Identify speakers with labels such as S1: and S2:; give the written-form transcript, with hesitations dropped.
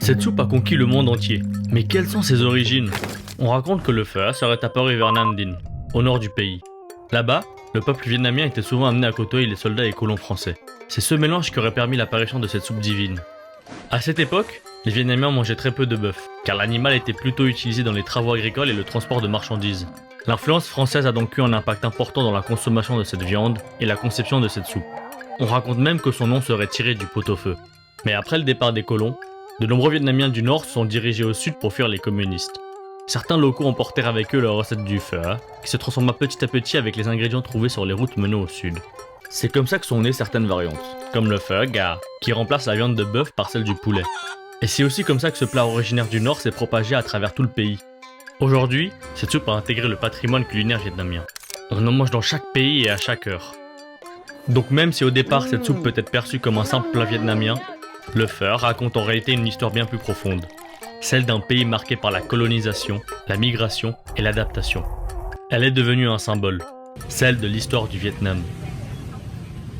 S1: Cette soupe a conquis le monde entier. Mais quelles sont ses origines? On raconte que le pho serait apparu vers Nam Dinh, au nord du pays. Là-bas, le peuple vietnamien était souvent amené à côtoyer les soldats et colons français. C'est ce mélange qui aurait permis l'apparition de cette soupe divine. À cette époque, les Vietnamiens mangeaient très peu de bœuf, car l'animal était plutôt utilisé dans les travaux agricoles et le transport de marchandises. L'influence française a donc eu un impact important dans la consommation de cette viande et la conception de cette soupe. On raconte même que son nom serait tiré du pot-au-feu. Mais après le départ des colons, de nombreux Vietnamiens du Nord se sont dirigés au Sud pour fuir les communistes. Certains locaux emportèrent avec eux leur recette du pho, qui se transforma petit à petit avec les ingrédients trouvés sur les routes menant au Sud. C'est comme ça que sont nées certaines variantes, comme le pho gà, qui remplace la viande de bœuf par celle du poulet. Et c'est aussi comme ça que ce plat originaire du Nord s'est propagé à travers tout le pays. Aujourd'hui, cette soupe a intégré le patrimoine culinaire vietnamien. On en mange dans chaque pays et à chaque heure. Donc même si au départ cette soupe peut être perçue comme un simple plat vietnamien, le pho raconte en réalité une histoire bien plus profonde. Celle d'un pays marqué par la colonisation, la migration et l'adaptation. Elle est devenue un symbole, celle de l'histoire du Vietnam.